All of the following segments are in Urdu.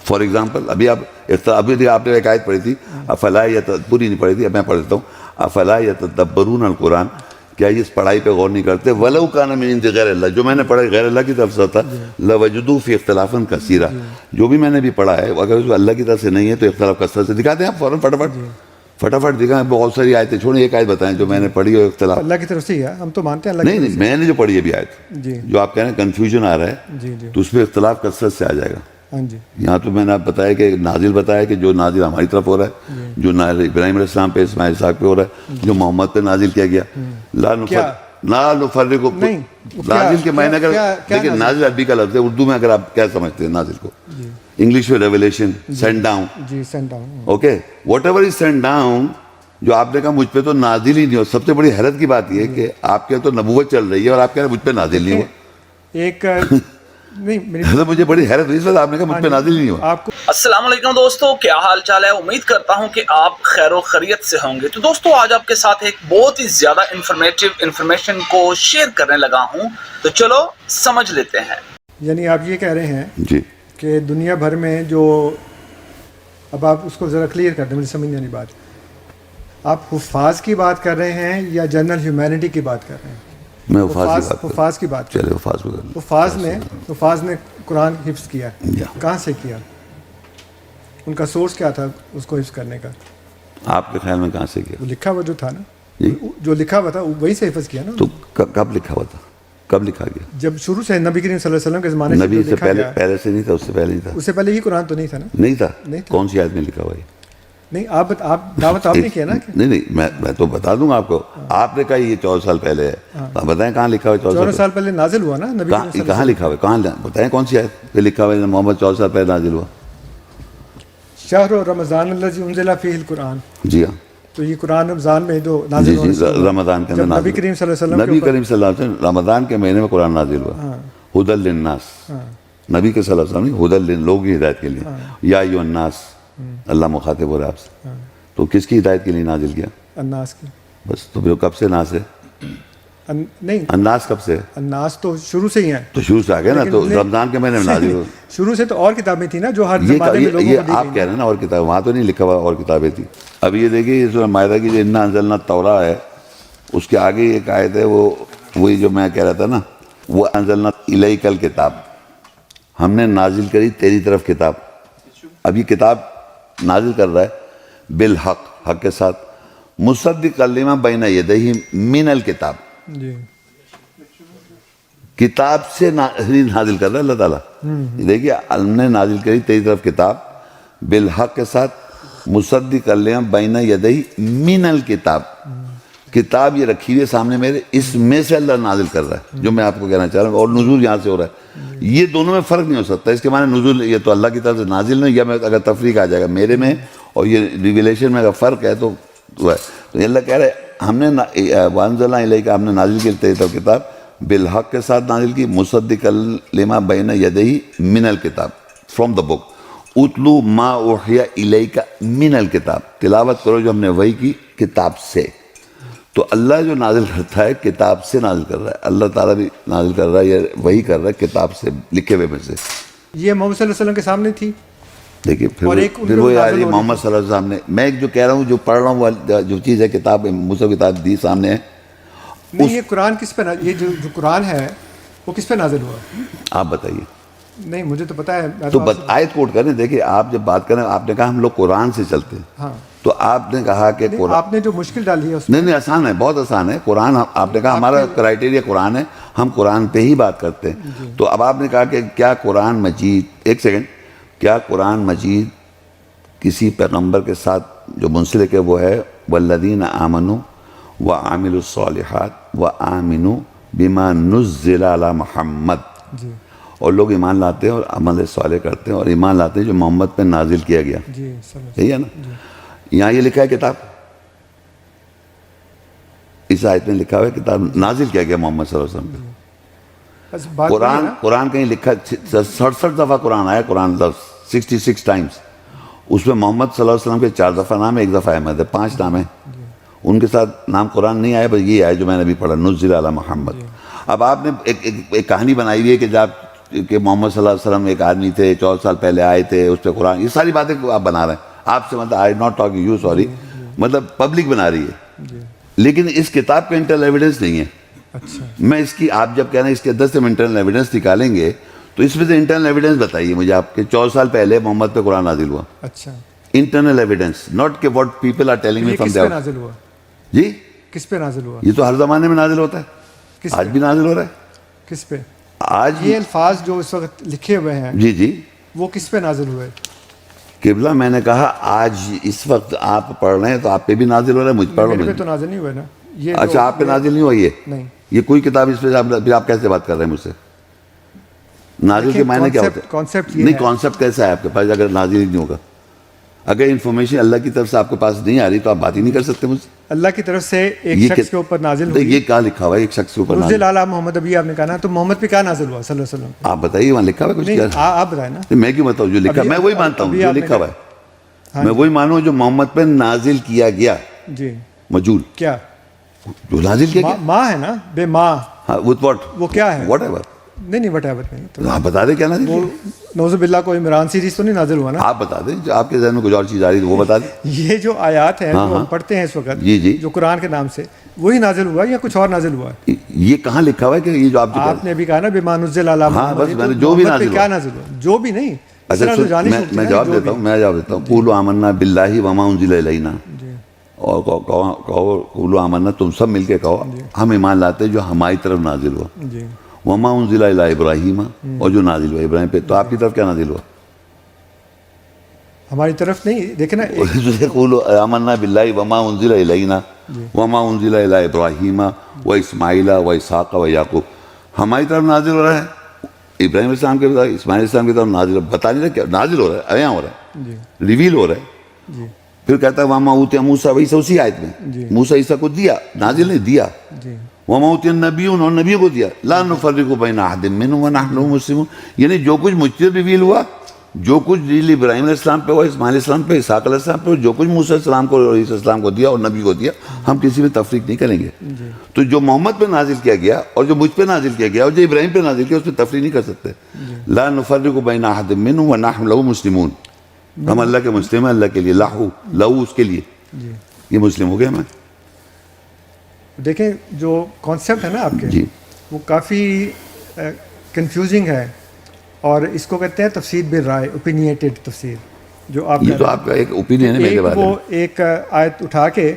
فار ایگزامپل ابھی آپ نے ایک آیت پڑھی تھی افلا پوری نہیں پڑھی تھی، اب میں پڑھ دیتا ہوں. افلا یتدبرون القرآن، کیا یہ اس پڑھائی پہ غور نہیں کرتے؟ ولو کان من عند غیر اللہ، جو میں نے پڑھا غیر اللہ کی طرف سے تھا، لوجدوا فی اختلافا کثیرا، جو بھی میں نے بھی پڑھا ہے اگر اس اللہ کی طرف سے نہیں ہے تو اختلاف کثرت سے دکھاتے ہیں آپ فوراً فٹافٹ دکھائیں. بہت ساری آیتیں چھوڑیں، ایک آیت بتائیں جو میں نے پڑھی ہو اختلاف. اللہ کی طرف سے ہی ہے، ہم تو مانتے ہیں اللہ کی نہیں میں نے جو پڑھی ہے بھی آیت، جی جو آپ کہہ رہے ہیں کنفیوژن آ رہا ہے تو اس پہ اختلاف کثرت سے آ جائے گا. ہاں جی یہاں تو میں نے آپ بتایا کہ نازل بتایا کہ جو نازل ہماری طرف ہو رہا ہے، جو نازل ابراہیم علیہ السلام پہ اسماعیل اسحاق پہ ہو رہا ہے، جو محمد پہ نازل کیا گیا. لا نفرق، نازل کے معنی اگر دیکھیں، نازل عربی کا لفظ ہے، اردو میں اگر آپ کیا سمجھتے ہیں نازل کو؟ انگلش میں ریویلیشن، سینڈ ڈاؤن. جی send down. Okay, whatever is send down, جو آپ نے کہا مجھ پہ تو نازل ہی نہیں ہو. سب سے بڑی حیرت کی بات یہ ہے کہ آپ کے تو نبوت چل رہی ہے اور آپ کہہ رہے ہیں مجھ پہ نازل نہیں ہوا. ایک نہیں مجھے بڑی حیرت ہوئی اس وقت آپ نے کہا مجھ پہ نازل نہیں ہوا. آپ کو السلام علیکم دوستو، کیا حال چال ہے؟ امید کرتا ہوں کہ آپ خیر و خیریت سے ہوں گے. تو دوستو آج آپ کے ساتھ ایک بہت ہی زیادہ انفارمیشن کو شیئر کرنے لگا ہوں، تو چلو سمجھ لیتے ہیں. یعنی آپ یہ کہہ رہے ہیں جی کہ دنیا بھر میں جو، اب آپ اس کو ذرا کلیئر کر دیں، مجھے سمجھ نہیں آنی بات. آپ حفاظ کی بات کر رہے ہیں یا جنرل ہیومینٹی کی بات کر رہے ہیں؟ میں حفاظ کی بات چلے حفاظ نے قرآن حفظ کیا، کہاں سے کیا؟ ان کا سورس کیا تھا اس کو حفظ کرنے کا؟ آپ کے خیال میں کہاں سے کیا؟ وہ لکھا ہوا جو تھا نا، جو لکھا ہوا تھا وہی سے حفظ کیا نا. تو کب لکھا ہوا تھا؟ کب لکھا گیا؟ جب شروع سے نبی کریم صلی اللہ علیہ وسلم کے زمانے سے نبی سے پہلے سے نہیں تھا؟ اس سے پہلے نہیں تھا؟ اس سے پہلے یہ قرآن تو نہیں تھا نا؟ نہیں تھا. کون سی آیت میں لکھا ہوا ہے؟ نہیں آپ دعوت آپ نے کیا نا. نہیں میں تو بتا دوں گا آپ کو. آپ نے کہا یہ 14 سال پہلے ہے، آپ بتائیں کہاں لکھا ہوا ہے؟ 14 سال پہلے نازل ہوا نا نبی کریم. کہاں لکھا ہوا ہے؟ کہاں بتائیں کون سی آیت پہ لکھا ہوا ہے محمد 14 سال پہلے نازل ہوا؟ شہر رمضان الذی انزل فیہ القرآن. جی ہاں، تو یہ قرآن رمضان میں جو نازل ہوا رمضان کے اندر نبی کریم صلی اللہ علیہ وسلم نبی کریم صلی اللہ علیہ وسلم رمضان کے مہینے میں قرآن نازل ہوا. ہدی للناس، نبی کے صلی اللہ علیہ وسلم نہیں، ہدی لوگوں کی ہدایت کے لیے. یا ایھا الناس، اللہ مخاطب ہو رہا ہے آپ سے. تو کس کی ہدایت کے لیے نازل کیا؟ الناس کی. بس تو پھر کب سے ناس ہے؟ نہیں، الناس کب سے ہے؟ الناس تو شروع سے ہی ہیں. تو شروع سے آ گیا نا، تو رمضان کے مہینے میں نازل ہوا. شروع سے تو اور کتابیں تھیں نا جو ہر زمانے میں لوگوں کو دی یہ آپ کہہ رہے ہیں نا اور کتاب، وہاں تو نہیں لکھا ہوا اور کتابیں تھی. اب یہ دیکھیے سورہ مائدہ کی جو انا انزلنا التوراۃ ہے، اس کے آگے ایک آیت ہے، وہی جو میں کہہ رہا تھا نا، وہ انزلنا الیک الکتاب، ہم نے نازل کری تیری طرف کتاب. اب یہ کتاب نازل کر رہا ہے بالحق، حق کے ساتھ، مصدق لما بین یدیہ من الکتاب، جی کتاب سے نازل کر رہا ہے اللہ تعالیٰ. دیکھیے ہم نے نازل کری تیری طرف کتاب بالحق کے ساتھ، مصدق لما بین یدیہ من الکتاب، کتاب یہ رکھی ہوئی ہے سامنے میرے، اس میں سے اللہ نازل کر رہا ہے جو میں آپ کو کہنا چاہ رہا ہوں. اور نزول یہاں سے ہو رہا ہے. یہ دونوں میں فرق نہیں ہو سکتا. اس کے معنی نزول یہ تو اللہ کی طرف سے نازل نہیں، یا میں اگر تفریق آ جائے گا میرے میں اور یہ ریویلیشن میں اگر فرق ہے تو وہ ہے. تو اللہ کہہ رہے ہیں ہم نے وانزلنا الیک، ہم نے نازل کی تیری طرف کتاب بالحق کے ساتھ نازل کی، مصدق لما بین یدیہ من الکتاب، فرام دا بک. اتلو ما اوحی الیک من الکتاب، تلاوت کرو جو ہم نے وحی کی کتاب سے. تو اللہ جو نازل کرتا ہے کتاب سے نازل کر رہا ہے. اللہ تعالیٰ بھی نازل کر رہا ہے یا وحی کر رہا ہے کتاب سے، لکھے ہوئے میں سے. یہ محمد صلی اللہ علیہ وسلم کے سامنے تھی. دیکھیے پھر وہ آ رہی ہے محمد صلی اللہ علیہ وسلم نے. میں جو کہہ رہا ہوں، جو پڑھ رہا ہوں، وہ جو چیز ہے کتاب موسیٰ کتاب دی سامنے ہے. نہیں، یہ قرآن کس پہ، یہ جو قرآن ہے وہ کس پہ نازل ہوا؟ آپ بتائیے. نہیں مجھے تو پتہ ہے. تو آیت کوٹ کریں. دیکھیں آپ جب بات کریں، آپ نے کہا ہم لوگ قرآن سے چلتے ہیں. ہاں، تو آپ نے کہا کہ قرآن، آپ نے جو مشکل ڈالی ہے اس میں. نہیں آسان ہے، بہت آسان ہے. قرآن آپ نے کہا ہمارا کرائٹیریا قرآن ہے، ہم قرآن پہ ہی بات کرتے ہیں. تو اب آپ نے کہا کہ کیا قرآن مجید، ایک سیکنڈ، کیا قرآن مجید کسی پیغمبر کے ساتھ جو منسلک ہے وہ ہے والذین آمنوا وعملوا الصالحات وآمنوا بما نزل علی محمد. جی اور لوگ ایمان لاتے ہیں اور عمل صالح کرتے ہیں اور ایمان لاتے ہیں جو محمد پہ نازل کیا گیا. جی یہی ہے نا. یہاں یہ لکھا ہے کتاب، اس آیت میں لکھا ہوا ہے کتاب نازل کیا گیا محمد صلی اللہ علیہ وسلم پہ. قرآن کہیں لکھا 67 دفعہ قرآن آیا، قرآن لفظ 66 ٹائمز. اس میں محمد صلی اللہ علیہ وسلم کے 4 دفعہ نام ہے، 1 دفعہ احمد ہے، 5 نام ہے. ان کے ساتھ نام قرآن نہیں آیا، بس یہ آیا جو میں نے ابھی پڑھا، نزل علی محمد. اب آپ نے ایک کہانی بنائی ہوئی ہے کہ جب کہ محمد صلی اللہ علیہ وسلم ایک آدمی تھے 14 سال پہلے آئے تھے اس پہ قرآن، یہ ساری باتیں آپ بنا رہے ہیں آپ سے، مطلب I not talking you sorry, مطلب پبلک بنا رہی ہے، لیکن اس کتاب کا انٹرنل ایویڈنس نہیں ہے. اچھا میں اس کی، آپ جب کہہ رہے ہیں اس کے 10 سے انٹرنل ایویڈنس نکالیں گے تو اس میں سے انٹرنل ایویڈنس بتائیے مجھے آپ کے 14 سال پہلے محمد پہ قرآن نازل ہوا. اچھا انٹرنل ایویڈنس، ناٹ کہ what people are telling me یہ فرام کس پہ دیئر. نازل ہوا؟ جی کس پہ نازل ہوا؟ یہ تو ہر زمانے میں نازل ہوتا ہے، کس آج پہ؟ بھی نازل ہو رہا ہے کس پہ؟ آج. یہ الفاظ جو اس وقت لکھے ہوئے ہیں جی جی وہ کس پہ نازل ہوئے؟ قبلہ میں نے کہا آج اس وقت آپ پڑھ رہے ہیں تو آپ پہ بھی نازل ہو رہا ہے، مجھ پڑھ میرے رہا پہ تو نازل نہیں ہوئے نا یہ. اچھا آپ پہ نازل نہیں ہوا یہ؟ نہیں. یہ کوئی کتاب اس پہ پھر آپ کیسے بات کر رہے ہیں مجھ سے؟ نازل کے معنی کیا ہوتے ہیں؟ کانسیپٹ یہ نہیں ہے. کانسیپٹ کیسا ہے آپ کے پاس اگر نازل ہی نہیں ہوگا؟ اگر انفارمیشن اللہ کی طرف سے آپ کے پاس نہیں آ رہی تو آپ بات ہی نہیں کر سکتے مجھ سے. اللہ کی طرف سے ایک یہ شخص کے اوپر نازل نہیں، ہوئی. یہ کہاں لکھا ہوا ہے ایک شخص کے اوپر نزل نازل؟ علی محمد، ابھی آپ نے کہا نا، تو محمد پہ کیا نازل ہوا صلی اللہ علیہ وسلم؟ آپ بتائیے وہاں لکھا ہوا ہے کچھ؟ نہیں کیا آپ بتائیں نا. میں کیوں بتاؤں جو لکھا، میں وہی مانتا ہوں ابھی جو آپ نے لکھا ہوا ہاں ہے، میں وہی مانوں جو محمد پہ نازل کیا گیا. جی مجول کیا جو نازل کیا گیا، ماں ہے نا، بے ماں، ہاں وتھ واٹ، وہ کیا ہے؟ What ever. نہیں وٹ ایور نہیں تو آپ بتا دیں کیا نازل وہ کیا، نوز باللہ کوئی عمران سیریز تو نہیں نازل ہوا نا؟ آپ بتا دیں جو آپ کے ذہن میں کچھ اور چیز آ رہی ہے وہ بتا دیں. یہ جو آیات ہیں ہاں جو ہاں ہم پڑھتے ہیں اس وقت جی جی جو قرآن کے نام سے، وہی نازل ہوا یا کچھ اور نازل ہوا؟ یہ کہاں لکھا ہوا ہے کہ یہ جو آپ جو آپ نے ابھی کہا نا بما نزل علی ہاں، محمد، بس میں نے تو جو بھی محمد پہ نازل کیا ہوا. نازل ہوا؟ جو بھی نہیں، اس اچھا طرح تو جانش ہوتی ہے میں نا جواب جو دیتا بھی. ہوں، میں جواب دیتا ہوں. قولوا آمنا باللہ وما انزل الینا، جی اور کہو قولوا آمنا، تم سب مل کے کہو ہم ایمان لاتے ہیں جو ہماری طرف نازل ہوا. جی وما انزل الی ابراہیم، اور جو نازل ہوا ابراہیم پہ. تو آپ کی طرف کیا نازل ہوا؟ ہماری طرف نہیں، دیکھیں نا قولوا آمنا باللہ وما انزل الینا وما انزل الی ابراہیم و اسماعیل و اسحاق و یعقوب. ہماری طرف نازل ہو رہا ہے، ابراہیم علیہ السلام کے طرف، اسماعیل علیہ السلام کی طرف نازل ہو، بتا نہیں رہا کیا نازل ہو رہا ہے، عیاں ہو رہا ہے، جی ریویل ہو رہا ہے. جی پھر کہتا ہے وما اوتی موسیٰ، وہی اسی آیت میں جی. موسیٰ عیسیٰ کو دیا، نازل نہیں دیا. جی وما اوتی النبیون، اور نبیوں کو دیا. لا نفرق بین احد منہم ونحن له مسلمون. یعنی جو کچھ مجھ سے ریویل ہوا، جو کچھ ریویل ابراہیم علیہ السلام پہ ہوا، اسماعیل علیہ السلام پہ، اسحاق علیہ السلام پہ، جو کچھ موسیٰ علیہ السلام کو اور عیسیٰ علیہ السلام کو دیا اور نبی کو دیا، ہم کسی میں تفریق نہیں کریں گے. تو جو محمد پہ نازل کیا گیا اور جو مجھ پہ نازل کیا گیا اور جو ابراہیم پہ نازل کیا، اس پہ تفریق نہیں کر سکتے. لا نفرق بین احد منہم ونحن له مسلمون. ہم اللہ کے مسلم ہیں، اللہ کے لیے، لہو اس کے لیے. جی یہ مسلم ہو گیا میں. دیکھیں جو کانسیپٹ ہے نا آپ کے، جی وہ کافی کنفیوزنگ ہے، اور اس کو کہتے ہیں تفسیر بالرائے، اوپینیٹڈ تفسیر. جو آپ یہ تو آپ کا ایک اوپینین ہے میرے بارے میں. وہ ایک آیت اٹھا کے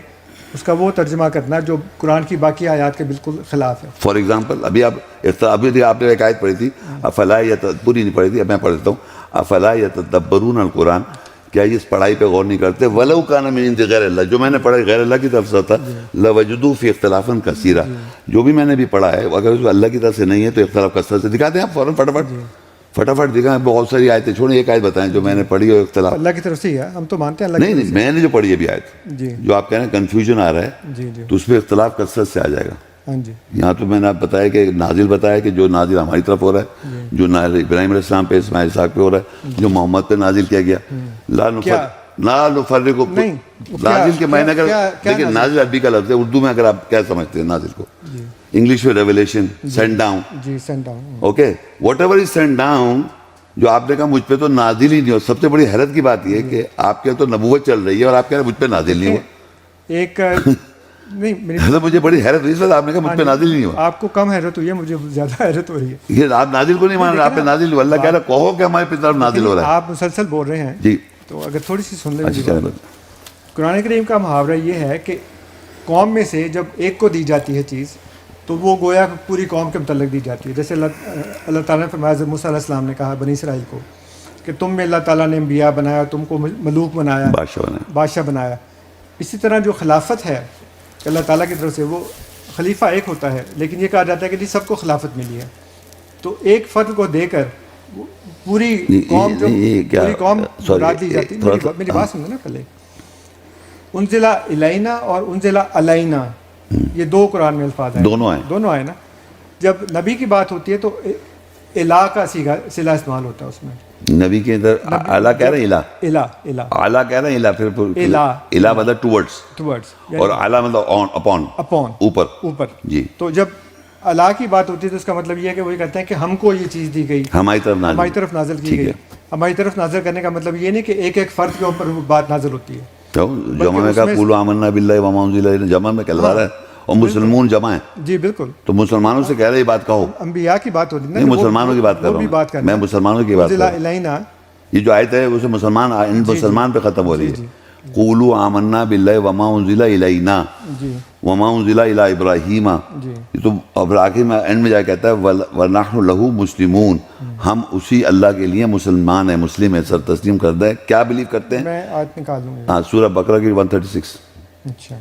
اس کا وہ ترجمہ کرنا جو قرآن کی باقی آیات کے بالکل خلاف ہے. فار ایگزامپل ابھی آپ نے ایک آیت پڑھی تھی، افلا پوری نہیں پڑھی تھی، اب میں پڑھ دیتا ہوں. افلا یتدبرون القرآن، کیا یہ اس پڑھائی پہ غور نہیں کرتے؟ ولو کان من عند غیر اللہ، جو میں نے پڑھا غیر اللہ کی طرف سے ہوتا، لوجدوا فی اختلافا کثیرا. جو بھی میں نے بھی پڑھا ہے اگر اس اللہ کی طرف سے نہیں ہے تو اختلاف کثرت سے دکھاتے ہیں آپ فوراً فٹافٹ دکھائیں. بہت ساری آیتیں چھوڑیں، ایک آیت بتائیں جو میں نے پڑھی اور اختلاف. اللہ کی طرف سے ہی ہے، ہم تو مانتے ہیں اللہ کی نہیں طرف میں نے جو پڑھی ہے بھی آیت، جی جو آپ کہہ رہے ہیں کنفیوژن آ رہا ہے، جی جی تو اس پہ اختلاف کثرت سے آ جائے گا. ہاں جی یہاں تو میں نے آپ بتایا کہ نازل بتایا کہ جو نازل ہماری طرف ہو رہا ہے، جو نازل ابراہیم علیہ السلام پہ، اسماعیل اسحاق پہ ہو رہا ہے، جو محمد پہ نازل کیا گیا. لا نفرق، نہیں، نازل کے معنی اگر کیا دیکھیں، نازل عربی کا لفظ ہے، اردو میں اگر آپ کیا سمجھتے ہیں نازل کو؟ انگلش میں ریویلیشن، سینڈ ڈاؤن. جی send down. Okay, whatever is send down. جو آپ نے کہا مجھ پہ تو نازل ہی نہیں ہو، سب سے بڑی حیرت کی بات یہ ہے کہ آپ کے تو نبوت چل رہی ہے اور آپ کہہ رہے ہیں مجھ پہ نازل نہیں ہوا. ایک نہیں میری مجھے بڑی حیرت ہوئی، اس وقت آپ نے کہا مجھ پہ نازل ہی نہیں ہوا. آپ کو کم حیرت ہوئی ہے، مجھے زیادہ حیرت ہو رہی ہے. یہ آپ نازل کو نہیں مان رہے، آپ پہ نازل ہوا. اللہ کہہ رہا ہے کہو کہ ہمارے پہ طرف نازل ہو رہا ہے. آپ مسلسل بول رہے ہیں جی تو اگر تھوڑی سی سن لیں. اچھا چلیں. قرآن کریم کا محاورہ یہ ہے کہ قوم میں سے جب ایک کو دی جاتی ہے چیز تو وہ گویا پوری قوم کے متعلق دی جاتی ہے. جیسے اللہ تعالیٰ نے فرمایا، موسیٰ علیہ السلام نے کہا بنی اسرائیل کو کہ تم میں اللہ تعالیٰ نے انبیاء بنایا، تم کو ملوک بنایا، بادشاہ بنایا. اسی طرح جو خلافت ہے اللہ تعالیٰ کی طرف سے، وہ خلیفہ ایک ہوتا ہے، لیکن یہ کہا جاتا ہے کہ جی سب کو خلافت ملی ہے. تو ایک فرد کو دے کر پوری قوم جو پوری قوم مراد دی جاتی ہے. میری بات سمجھو نا پہلے. انزلہ الینا اور انزلہ علینا، یہ دو قرآن میں الفاظ ہیں، دونوں آئے نا. جب نبی کی بات ہوتی ہے تو الہ کا صلہ استعمال ہوتا ہے اس میں. نبی کے اندر اعلیٰ کہہ رہے ہیں، الہ اعلیٰ کہہ رہے ہیں، الہ پھر الہ مطلب ٹورڈز، اور اعلیٰ مطلب اپون، اوپر. اوپر. جی تو جب اللہ کی بات ہوتی ہے تو اس کا مطلب یہ ہے کہ وہی کہتے ہیں کہ ہم کو یہ چیز دی گئی، ہماری طرف نازل ہماری طرف نازل کی ٹھیک گئی. ہے. ہماری طرف نازل کرنے کا مطلب یہ نہیں کہ ایک ایک فرد کے اوپر وہ بات نازل ہوتی ہے. تو جمع میں کہا قولوا آمنا باللہ وما انزل الینا، جمع میں کہلوا رہا ہے اور مسلمون جمع ہیں. جی بالکل، تو مسلمانوں سے کہہ رہے یہ بات کہو. انبیاء کی بات ہوتی ہے نہیں، مسلمانوں کی بات کر رہا ہوں میں، مسلمانوں کی بات کر رہا ہوں. الینا یہ جو آیت ہے اسے مسلمان پہ ختم ہو رہی ہے. قولوا آمنا باللہ وما انزل الینا جی وما انزل الی ابراہیم. جی یہ تو اب آخر میں اینڈ میں جا کے کہتا ہے وَنَحْنُ لَهُ مُسْلِمُونَ، ہم اسی اللہ کے لیے مسلمان ہیں، مسلم ہیں، سر تسلیم کردہ ہے. کیا بلیو کرتے ہیں؟ میں آیت نکال دوں گا. ہاں، سورہ بقرہ کی 136. اچھا